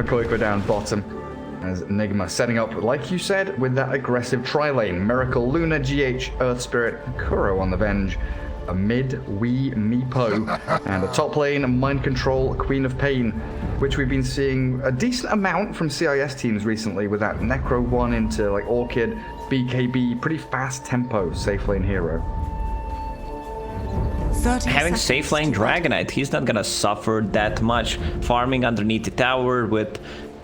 Koiko down bottom. As Nigma setting up, like you said, with that aggressive tri-lane. Miracle, Luna, GH, Earth Spirit, Kuro on the Venge. A mid, Wee, Meepo. And a top lane, Mind Control, Queen of Pain, which we've been seeing a decent amount from CIS teams recently with that Necro 1 into like Orchid, BKB, pretty fast tempo safe lane hero. Having safe lane Dragonite, he's not gonna suffer that much. Farming underneath the tower with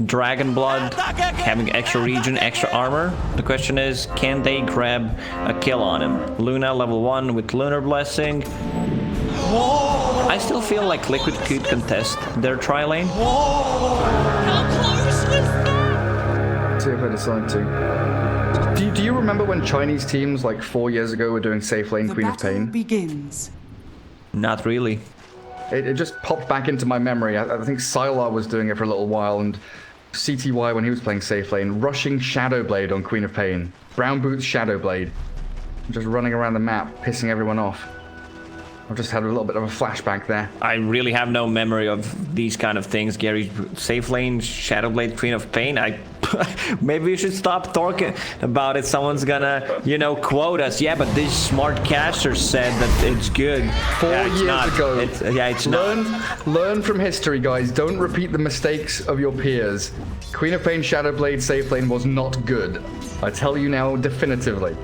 Dragon Blood, having extra regen, extra armor. The question is, can they grab a kill on him? Luna level 1 with Lunar Blessing. I still feel like Liquid could contest their tri-lane. See if I decide to. Do you remember when Chinese teams like 4 years ago were doing safe lane Queen of Pain? Begins. Not really. It just popped back into my memory. I think Sylar was doing it for a little while, and CTY when he was playing safe lane, rushing Shadowblade on Queen of Pain. Brown Boots Shadowblade. Just running around the map, pissing everyone off. I've just had a little bit of a flashback there. I really have no memory of these kind of things, Gary. Safe lane, Shadowblade, Queen of Pain. Maybe we should stop talking about it. Someone's gonna, you know, quote us. Yeah, but this smart caster said that it's good. 4 years ago. It's not. Learn from history, guys. Don't repeat the mistakes of your peers. Queen of Pain, Shadowblade, safe lane was not good. I tell you now definitively.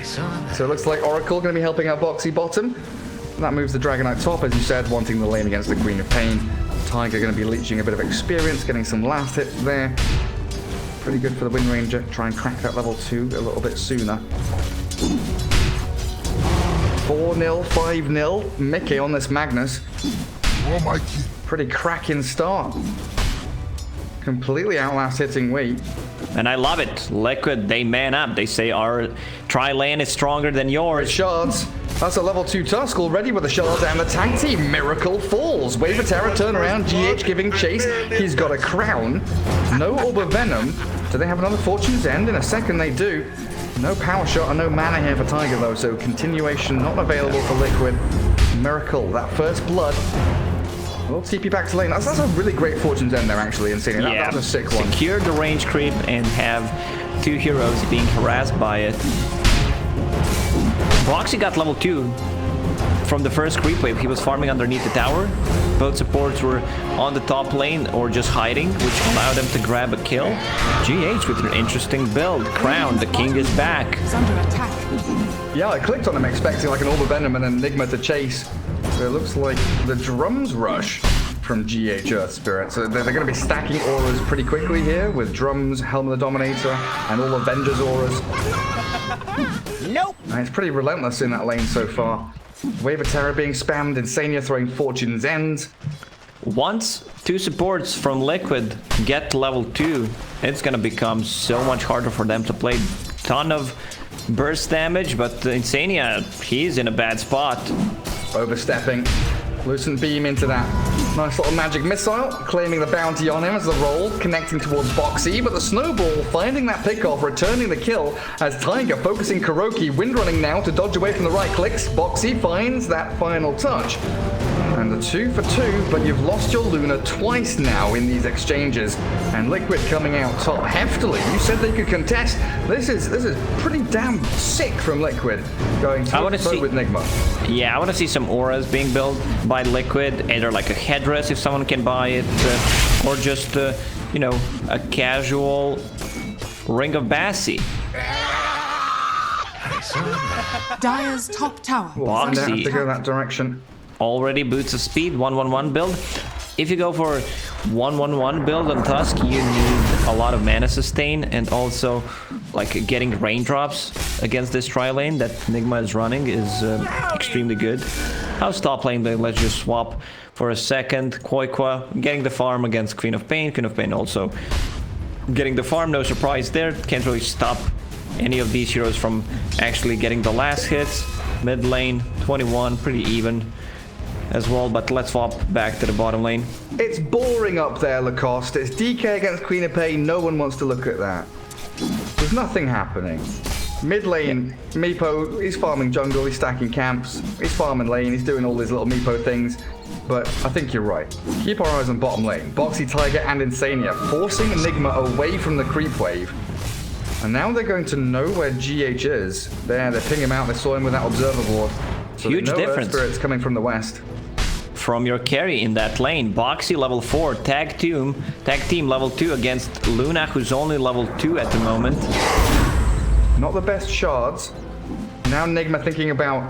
So it looks like Oracle going to be helping out Boxy bottom. That moves the Dragonite top, as you said, wanting the lane against the Queen of Pain. Tiger going to be leeching a bit of experience, getting some last hits there. Pretty good for the Wind Ranger. Try and crack that level 2 a little bit sooner. 4-0, 5-0. Mickey on this Magnus. Pretty cracking start. Completely outlast hitting Wii. And I love it. Liquid, they man up. They say our tri-lane is stronger than yours. Shards. That's a level 2 Tusk already with the shards and the tank team. Miracle falls. Wave of Terror, turn around. GH giving chase. He's got a crown. No Orb of Venom. Do they have another Fortune's End? In a second they do. No power shot and no mana here for Tiger though, so continuation not available for Liquid. Miracle, that first blood. We'll TP back to lane. That's a really great Fortune's End there, actually, Insane. Yeah, that was a sick one. Secure the range creep and have 2 heroes being harassed by it. Boxy got level 2 from the first creep wave. He was farming underneath the tower. Both supports were on the top lane or just hiding, which allowed them to grab a kill. GH with an interesting build. Crown, the king is back. He's under attack. Yeah, I clicked on him expecting like an Orb of Venom and an Enigma to chase. So it looks like the drums rush from GH Earth Spirit. So they're going to be stacking auras pretty quickly here with drums, Helm of the Dominator, and all Avengers auras. Nope. And it's pretty relentless in that lane so far. Wave of Terror being spammed, Insania throwing Fortune's End. Once 2 supports from Liquid get to level 2, it's going to become so much harder for them to play. Ton of burst damage, but Insania, he's in a bad spot. Overstepping. Lucent Beam into that nice little magic missile, claiming the bounty on him as the roll, connecting towards Boxy, but the Snowball finding that pickoff, returning the kill as Tiger focusing Kuroki, windrunning now to dodge away from the right clicks. Boxy finds that final touch. And the 2 for 2, but you've lost your Luna twice now in these exchanges. And Liquid coming out top heftily. You said they could contest. This is pretty damn sick from Liquid. Going toe to toe with Nigma. Yeah, I want to see some auras being built by Liquid. Either like a headdress if someone can buy it, or just, you know, a casual Ring of Bassi. Dire's top tower. Boxy to go that direction. Already boots of speed, 1-1-1 build. If you go for 1-1-1 build on Tusk, you need a lot of mana sustain and also like getting raindrops against this tri-lane that Nigma is running is extremely good. How's top lane? Let's just swap for a second. Koikwa getting the farm against Queen of Pain. Queen of Pain also getting the farm, no surprise there. Can't really stop any of these heroes from actually getting the last hits. Mid lane, 21, pretty even as well, but let's swap back to the bottom lane. It's boring up there, Lacoste. It's DK against Queen of Pain. No one wants to look at that. There's nothing happening. Mid lane, Meepo, he's farming jungle, he's stacking camps, he's farming lane, he's doing all these little Meepo things. But I think you're right. Keep our eyes on bottom lane. Boxy, Tiger, and Insania, forcing Nigma away from the creep wave. And now they're going to know where GH is. They're pinging him out, they saw him with that observer board. So Huge they know difference. Earth Spirit's coming from the west. From your carry in that lane. Boxy level 4, tag team level 2 against Luna, who's only level 2 at the moment. Not the best shards. Now Nigma thinking about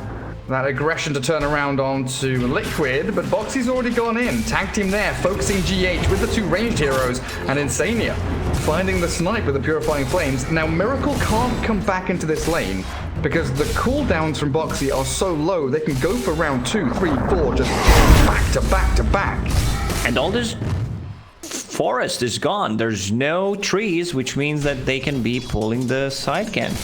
that aggression to turn around onto Liquid, but Boxy's already gone in. Tag team there, focusing GH with the 2 ranged heroes, and Insania finding the snipe with the Purifying Flames. Now Miracle can't come back into this lane because the cooldowns from Boxy are so low, they can go for round 2, 3, 4, just back to back to back. And all this forest is gone. There's no trees, which means that they can be pulling the side camp.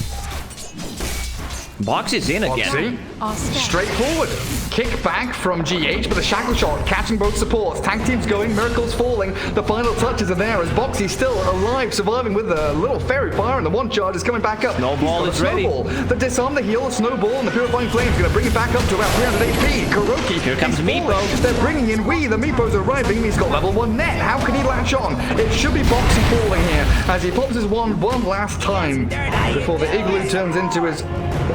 Boxy's in again. Boxy, straightforward. Kick back from GH, but the shackle shot catching both supports. Tag team's going, Miracle's falling. The final touches are there as Boxy's still alive, surviving with a little fairy fire, and the 1 charge is coming back up. Snowball is ready. The disarm, the heal, Snowball, and the Purifying Flame is going to bring it back up to about 300 HP. Kuroki, here comes Meepo. They're bringing in Wee. The Meepo's arriving. He's got level 1 net. How can he latch on? It should be Boxy falling here as he pops his wand one last time before the igloo turns into his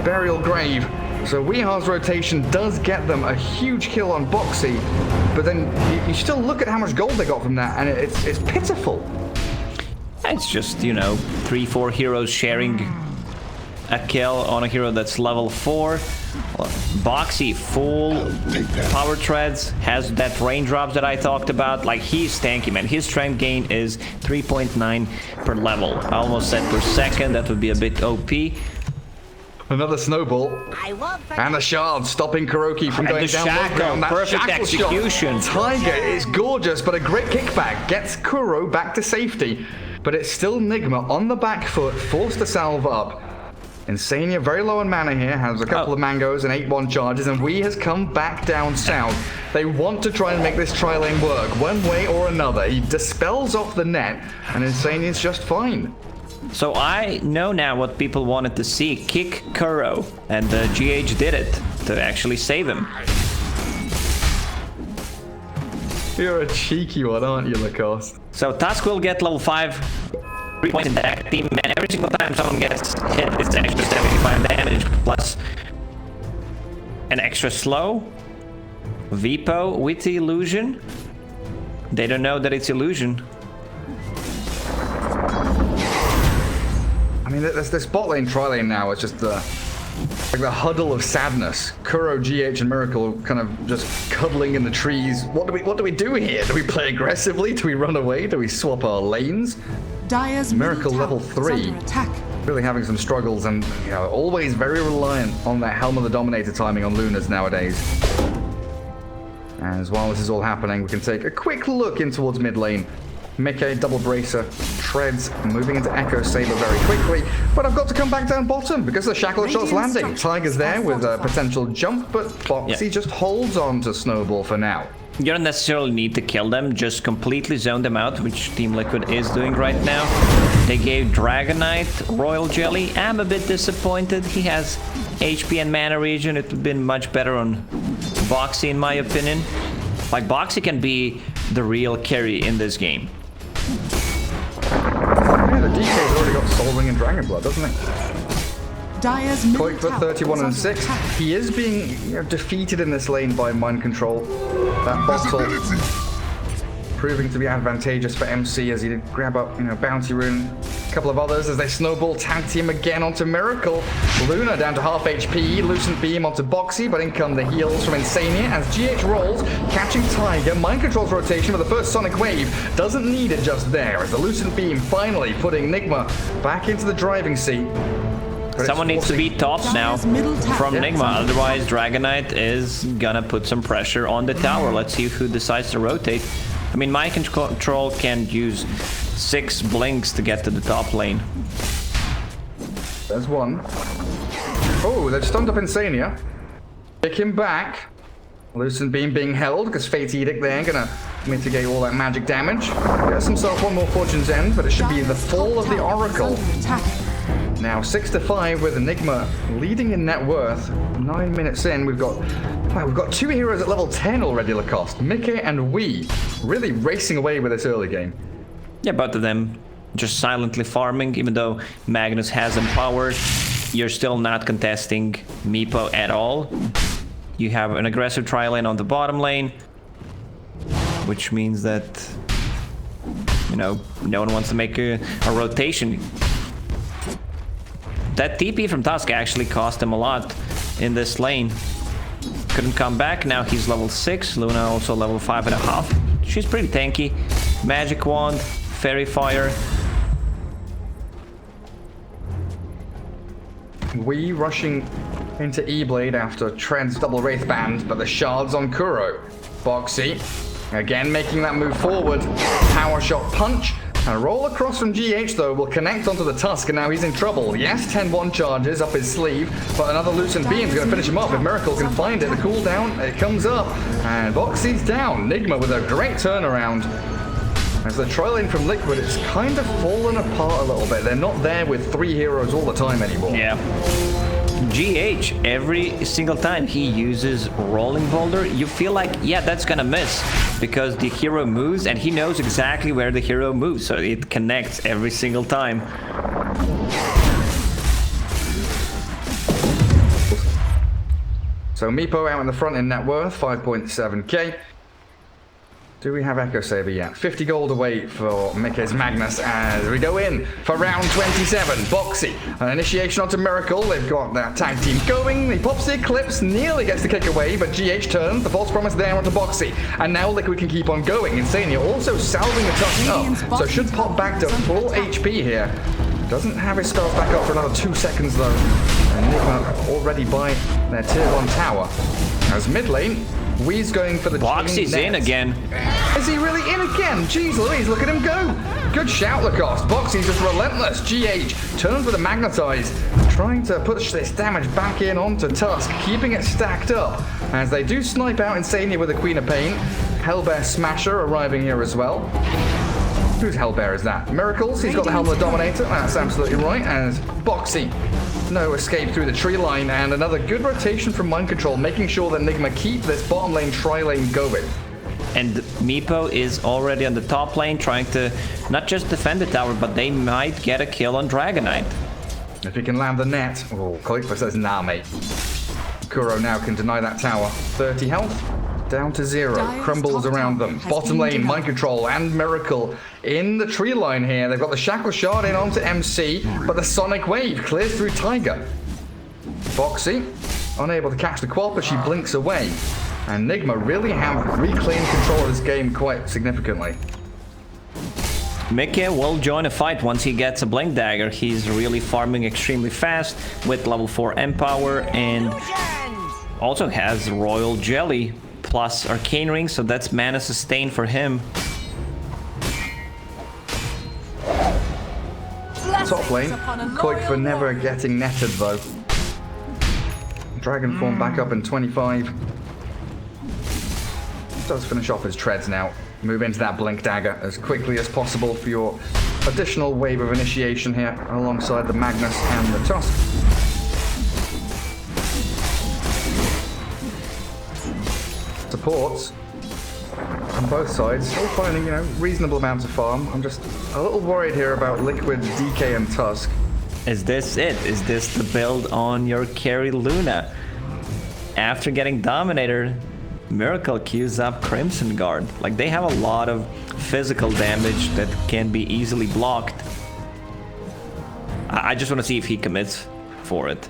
burial grave. So Weehar's rotation does get them a huge kill on Boxy, but then you still look at how much gold they got from that, and it's pitiful. It's just, you know, 3-4 heroes sharing a kill on a hero that's level 4. Boxy, full power treads, has that raindrops that I talked about. Like, he's tanky, man. His strength gain is 3.9 per level. I almost said per second. That would be a bit OP. Another snowball. And the shard stopping Kuroki from going down low ground. That perfect shackle execution. Shot. Tiger is gorgeous, but a great kickback gets Kuro back to safety. But it's still Nigma on the back foot, forced to salve up. Insania, very low on mana here, has a couple of mangoes and 8-1 charges, and Wee has come back down south. They want to try and make this tri-lane work, one way or another. He dispels off the net, and Insania's just fine. So I know now what people wanted to see. Kick Kuro. And GH did it to actually save him. You're a cheeky one, aren't you, Lacoste? So Tusk will get level 5. 3 points in that team. And every single time someone gets hit, it's extra 75 damage. Plus an extra slow. Vipo with the illusion. They don't know that it's illusion. I mean, this bot lane, tri-lane now is just like the huddle of sadness. Kuro, GH, and Miracle kind of just cuddling in the trees. What do we do here? Do we play aggressively? Do we run away? Do we swap our lanes? Dire's Miracle level 3. Really having some struggles, and you know, always very reliant on that Helm of the Dominator timing on Lunas nowadays. As while this is all happening, we can take a quick look in towards mid lane. Mickey, double bracer, treads, moving into Echo Saber very quickly. But I've got to come back down bottom because the shackle shot's landing. Tiger's there with a potential jump, but Boxy just holds on to Snowball for now. You don't necessarily need to kill them, just completely zone them out, which Team Liquid is doing right now. They gave Dragonite Royal Jelly. I'm a bit disappointed. He has HP and mana regen. It would have been much better on Boxy, in my opinion. Like, Boxy can be the real carry in this game. Yeah, the DK's already got Soul Ring and Dragon Blood, doesn't it? Dire's middle Point for tower 31 and is under 6. attack. He is being defeated in this lane by Mind Control. That bottle proving to be advantageous for MC as he did grab up, Bounty Rune. A couple of others as they snowball tag team again onto Miracle. Luna down to half HP, Lucent Beam onto Boxy, but in come the heals from Insania as GH rolls, catching Tiger. Mind Control's rotation with the first Sonic Wave. Doesn't need it just there as the Lucent Beam finally putting Nigma back into the driving seat. But someone needs to be top now from Nigma, otherwise Dragonite is gonna put some pressure on the tower. Let's see who decides to rotate. I mean, Mind Control can use 6 blinks to get to the top lane. There's one. Oh, they've stunned up Insania. Pick him back. Lucent Beam being held because Fate Edict there gonna mitigate all that magic damage. Gets himself one more Fortune's End, but it should be the fall of the Oracle. Now 6-5 with Nigma leading in net worth. 9 minutes in, we've got 2 heroes at level 10 already, Lacoste. Mickey and Wee really racing away with this early game. Yeah, both of them just silently farming, even though Magnus has empowered. You're still not contesting Meepo at all. You have an aggressive tri lane on the bottom lane, which means that, you know, no one wants to make a rotation. That TP from Tusk actually cost him a lot in this lane. Couldn't come back, now he's level 6, Luna also level 5.5. She's pretty tanky. Magic Wand, Fairy Fire. We rushing into E-Blade after Tread's double Wraith band, but the shards on Kuro. Boxy, again making that move forward. Power shot punch, and roll across from GH though will connect onto the Tusk, and now he's in trouble. Yes, 10-1 charges up his sleeve, but another Lucent Beam is going to finish him off. If Miracle can find it, the cooldown, it comes up, and Boxy's down. Nigma with a great turnaround. As the tri lane from Liquid, it's kind of fallen apart a little bit. They're not there with 3 heroes all the time anymore. Yeah. GH, every single time he uses Rolling Boulder, you feel like, yeah, that's gonna miss. Because the hero moves, and he knows exactly where the hero moves, so it connects every single time. So Meepo out in the front in net worth, 5.7k. Do we have Echo Saber yet? 50 gold away for Mickey's Magnus as we go in for round 27. Boxy, an initiation onto Miracle. They've got that tag team going. He pops the Eclipse, nearly gets the kick away, but GH turns. The false promise there onto Boxy. And now Liquid can keep on going. Insania also salving the Tusk up, so should pop back to full HP here. Doesn't have his spells back up for another 2 seconds though. And Nigma already by their tier 1 tower. As mid lane, Wee's going for the Boxy's in again. Is he really in again? Jeez Louise, look at him go. Good shout, Lacoste. Boxy's just relentless. GH turns with a Magnetize, trying to push this damage back in onto Tusk, keeping it stacked up. As they do snipe out Insania with the Queen of Pain. Hellbear Smasher arriving here as well. Whose Hellbear is that? Miracles, he's got the Helm of the Dominator. That's absolutely right. And Boxy. No escape through the tree line, and another good rotation from Mind Control, making sure that Nigma keep this bottom lane tri-lane going. And Meepo is already on the top lane, trying to not just defend the tower, but they might get a kill on Dragonite. If he can land the net. Oh, Khalifa says nah, mate. Kuro now can deny that tower. 30 health. Down to 0, crumbles around them. Bottom lane, Mind Control and Miracle in the tree line here. They've got the Shackle Shard in onto MC, but the Sonic Wave clears through Tiger. Boxy, unable to catch the Qual, but she blinks away. And Nigma really have reclaimed control of this game quite significantly. Mickey will join a fight once he gets a Blink Dagger. He's really farming extremely fast with level 4 Empower, and also has Royal Jelly plus Arcane Ring, so that's mana sustain for him. Top lane, Koik never getting netted though. Dragon form back up in 25. Does finish off his treads now. Move into that Blink Dagger as quickly as possible for your additional wave of initiation here alongside the Magnus and the Tusk. Supports on both sides, still finding, reasonable amounts of farm. I'm just a little worried here about Liquid, DK, and Tusk. Is this it? Is this the build on your carry Luna? After getting Dominator, Miracle queues up Crimson Guard. Like, they have a lot of physical damage that can be easily blocked. I just want to see if he commits for it.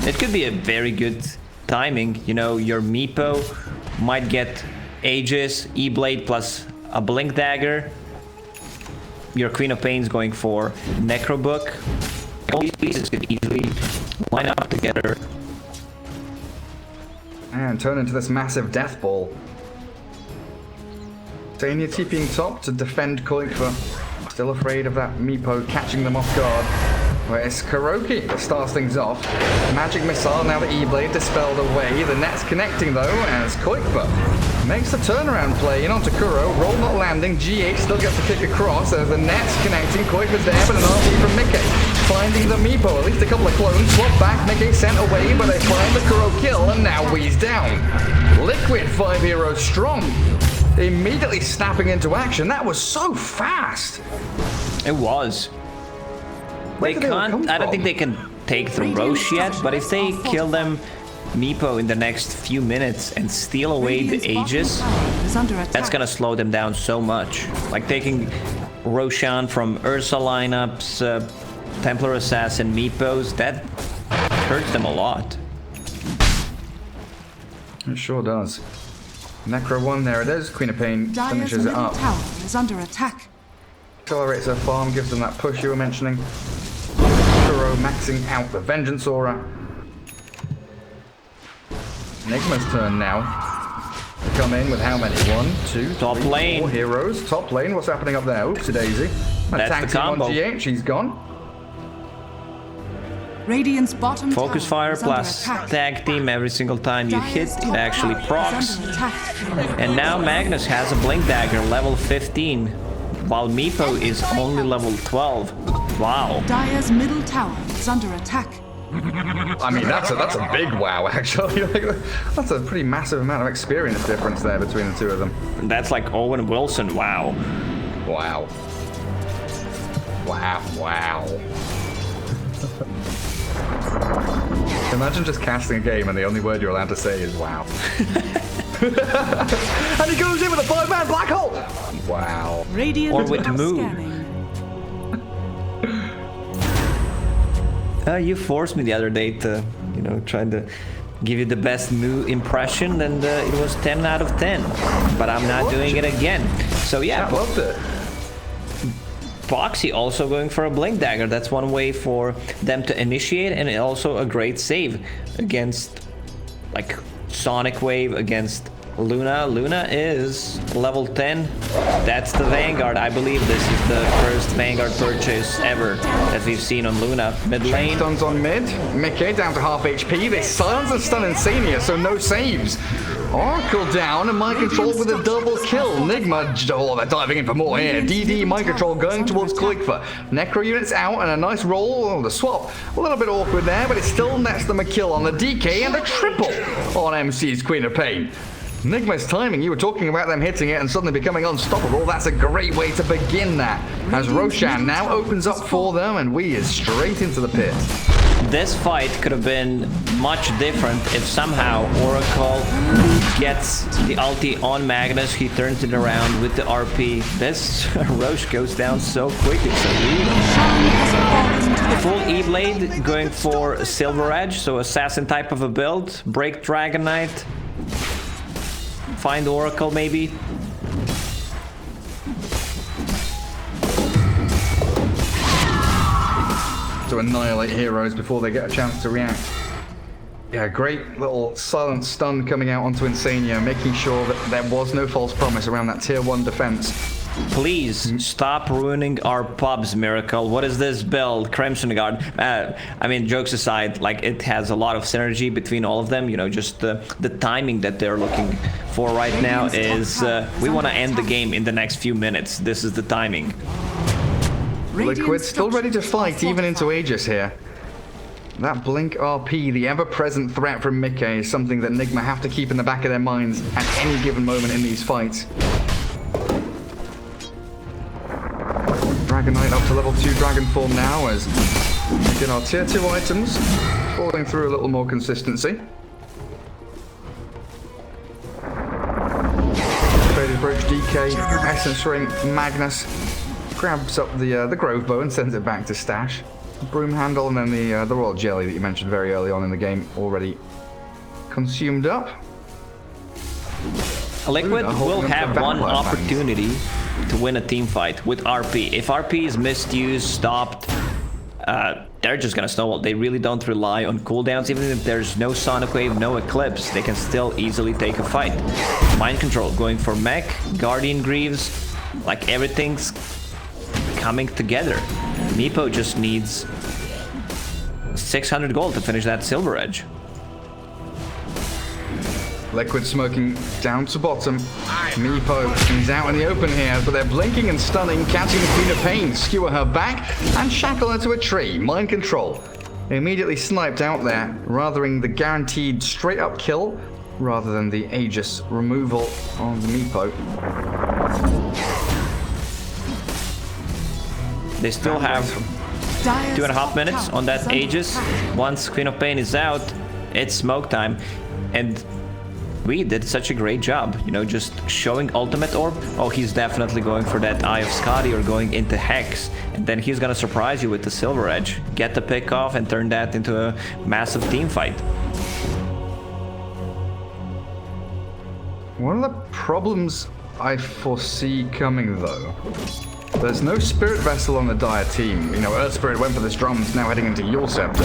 It could be a very good timing. Your Meepo might get Aegis, E-Blade plus a Blink Dagger. Your Queen of Pain's going for Necro Book. All these pieces could easily line up together. And turn into this massive death ball. Tanya TPing top to defend Koikva. Still afraid of that Meepo catching them off guard. Well, it's Kuroki that starts things off. Magic Missile, now the E-Blade dispelled away. The net's connecting though, as Koikba makes the turnaround play in onto Kuro. Roll not landing. GH still gets the kick across as the net's connecting. Koikba's there, but an RP from Mickey. Finding the Meepo, at least a couple of clones. Swap back, Mickey sent away, but they find the Kuro kill, and now Wee's down. Liquid 5 heroes strong. Immediately snapping into action. That was so fast. It was. They can't. I don't think they can take the Roche yet, but if they kill them, Meepo, in the next few minutes and steal away the Aegis, that's gonna slow them down so much. Like taking Roshan from Ursa lineups, Templar Assassin, Meepos, that hurts them a lot. It sure does. Necro 1, there it is. Queen of Pain finishes it up. Tower is under attack. Accelerates her farm, gives them that push you were mentioning. Kuro maxing out the Vengeance Aura. Nigma's turn now. They come in with how many? 1, 2, Top 3, lane. 4 heroes. Top lane, what's happening up there? Oopsie daisy. That's the combo. On GH, she's gone. Radiant's bottom Focus tower fire is under plus attack. tag team every single time you hit, Dire's it top actually tower is procs. under attack. And now Magnus has a Blink Dagger, level 15, while Meepo is only level 12. Wow. Dire's middle tower is under attack. I mean, that's a big wow, actually. That's a pretty massive amount of experience difference there between the two of them. That's like Owen Wilson, wow. Wow. Wow, wow. Imagine just casting a game and the only word you're allowed to say is wow. And he goes in with a 5-man black hole! Wow. Radiant Or with are Moo. scanning. You forced me the other day to, trying to give you the best Moo impression, and it was 10 out of 10. But I'm not doing it again. So yeah, I loved it. Foxy also going for a Blink Dagger. That's one way for them to initiate, and also a great save against, like, Sonic Wave against Luna. Luna is level 10. That's the Vanguard. I believe this is the first Vanguard purchase ever that we've seen on Luna. Mid lane. Stuns on mid. Mickey down to half HP. They silence and stun Insania, so no saves. Oracle down and Mind Control with a double kill. Nigma, oh, they're diving in for more here. DD, Mind Control going towards Koikba. Necro units out and a nice roll. Oh, the swap. A little bit awkward there, but it still nets them a kill on the DK and a triple on MC's Queen of Pain. Nigma's timing, you were talking about them hitting it and suddenly becoming unstoppable. That's a great way to begin that. As Roshan now opens up for them and we is straight into the pit. This fight could have been much different if somehow Oracle gets the ulti on Magnus, he turns it around with the RP. This Roche goes down so quick, it's a full E-Blade going for Silver Edge, so assassin type of a build. Break Dragon Knight. Find Oracle maybe. To annihilate heroes before they get a chance to react. Yeah, great little silent stun coming out onto Insania, making sure that there was no false promise around that tier 1 defense. Please stop ruining our pubs, Miracle. What is this build? Crimson Guard. I mean, jokes aside, like, it has a lot of synergy between all of them. Just the timing that they're looking for right now is we want to end the game in the next few minutes. This is the timing. Liquid still ready to fight even into Aegis here. That Blink RP, the ever-present threat from Mickey, is something that Nigma have to keep in the back of their minds at any given moment in these fights. Dragon Knight up to level 2 Dragon form now as we get our tier 2 items falling through a little more consistency. Faded Approach DK, Essence Ring, Magnus grabs up the Grove Bow and sends it back to Stash. Broom Handle and then the Royal Jelly that you mentioned very early on in the game already consumed up. Liquid will have one opportunity to win a team fight with RP. If RP is misused, stopped, they're just gonna snowball. They really don't rely on cooldowns. Even if there's no Sonic Wave, no Eclipse, they can still easily take a fight. Mind Control going for Mech, Guardian Greaves, like everything's coming together. Meepo just needs 600 gold to finish that silver edge. Liquid smoking down to bottom. Meepo, he's out in the open here, but they're blinking and stunning, catching the Queen of Pain, skewer her back, and shackle her to a tree. Mind control. Immediately sniped out there, rathering the guaranteed straight-up kill, rather than the Aegis removal on the Meepo. They still have 2.5 minutes on that Aegis. Once Queen of Pain is out, it's smoke time. And we did such a great job, you know, just showing ultimate orb. Oh, he's definitely going for that Eye of Scotty or going into Hex. And then he's gonna surprise you with the silver edge. Get the pick off and turn that into a massive team fight. One of the problems I foresee coming, though, there's no Spirit Vessel on the Dire team. You know, Earth Spirit went for this drums, now heading into your Scepter.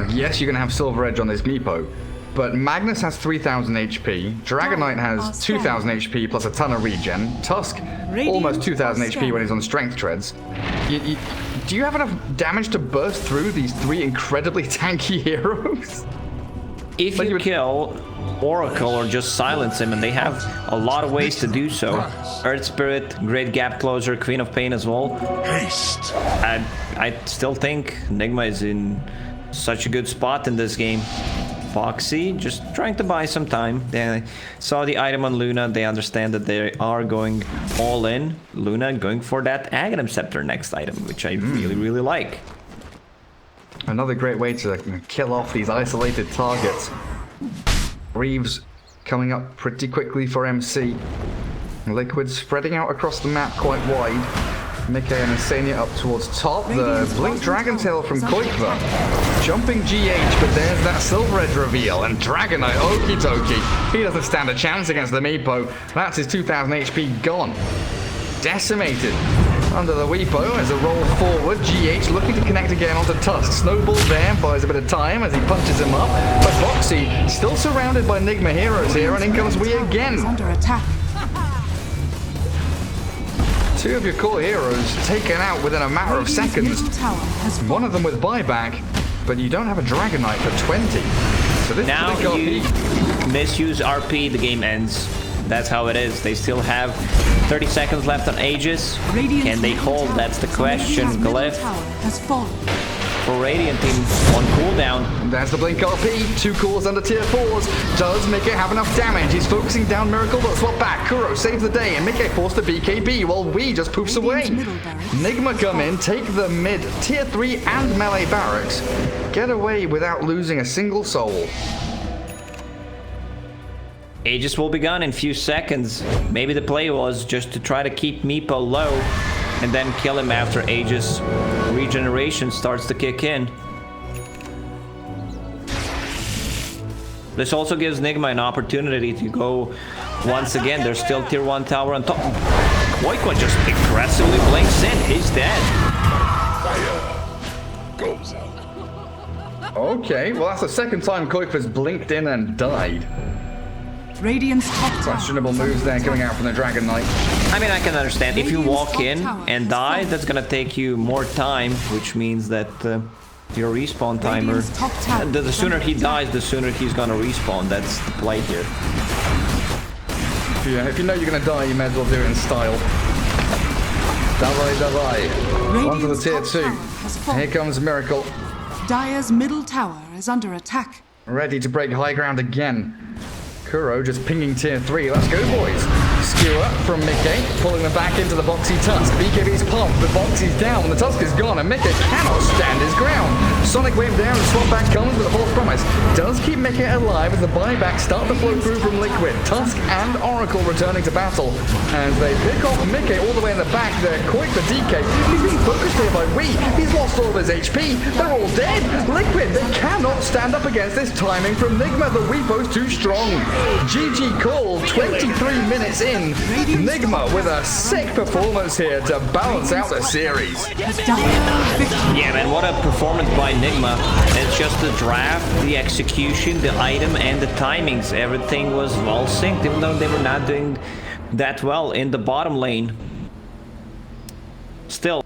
Yes, you're going to have Silver Edge on this Meepo, but Magnus has 3,000 HP, Dragon Knight has 2,000 HP plus a ton of regen, Tusk almost 2,000 HP when he's on Strength Treads. Do you have enough damage to burst through these three incredibly tanky heroes? If you kill Oracle or just silence him, and they have a lot of ways to do so. Earth Spirit, great gap closer, Queen of Pain as well. I still think Nigma is in such a good spot in this game. Foxy just trying to buy some time. They saw the item on Luna, they understand that they are going all in. Luna going for that Aghanim Scepter next item, which I really like. Another great way to kill off these isolated targets. Reeves coming up pretty quickly for MC. Liquid spreading out across the map quite wide. Mickey and Asania up towards top. The Blink Dragon Tail from Koikva. Jumping GH, but there's that Silver Edge reveal. And Dragon Knight, okie dokie. He doesn't stand a chance against the Meepo. That's his 2,000 HP gone. Decimated. Under the Weepo as a roll forward, GH looking to connect again onto Tusk. Snowball there, buys a bit of time as he punches him up. But Foxy still surrounded by Nigma heroes here, and in comes Wee again. Under attack. Two of your core heroes taken out within a matter of seconds. One of them with buyback, but you don't have a Dragon Knight for 20. So this now you misuse RP, the game ends. That's how it is. They still have 30 seconds left on Aegis. Can they hold? That's the question. Glyph for Radiant team on cooldown. There's the Blink RP. 2 cools under tier 4s. Does Mickey have enough damage? He's focusing down Miracle, but swap back. Kuro saves the day, and Mickey forced to BKB while Wee just poofs away. Nigma come in, take the mid tier 3 and melee barracks. Get away without losing a single soul. Aegis will be gone in a few seconds. Maybe the play was just to try to keep Meepo low and then kill him after Aegis regeneration starts to kick in. This also gives Nigma an opportunity to go once again. There's still tier 1 tower on top. Koikwa just aggressively blinks in. He's dead. Fire goes out. Okay, well that's the second time Koikva's blinked in and died. Radiant's top tower. Questionable moves there coming out from the Dragon Knight. I mean, I can understand. If you walk in and die, that's gonna take you more time, which means that your respawn timer... The sooner he dies, the sooner he's gonna respawn. That's the play here. Yeah, if you know you're gonna die, you may as well do it in style. Davai. On to the tier 2. Here comes Miracle. Dire's middle tower is under attack. Ready to break high ground again. Kuro just pinging tier 3. Let's go, boys. Skewer from Mickey, pulling them back into the Boxy Tusk. BKB's pumped, but Boxy's down. The Tusk is gone, and Mickey cannot stand his ground. Sonic Wave down, and swap back comes with a false promise. Does keep Mickey alive as the buybacks start to flow through from Liquid. Tusk and Oracle returning to battle. As they pick off Mickey all the way in the back, they're quite the DK. He's being focused here by Wee. He's lost all of his HP. They're all dead. Liquid, they cannot stand up against this timing from Nigma. The Weepo's too strong. GG call, 23 minutes in. Nigma with a sick performance here to balance out the series. Yeah, man, what a performance by Nigma. It's just the draft, the execution, the item, and the timings. Everything was well synced, even though they were not doing that well in the bottom lane. Still.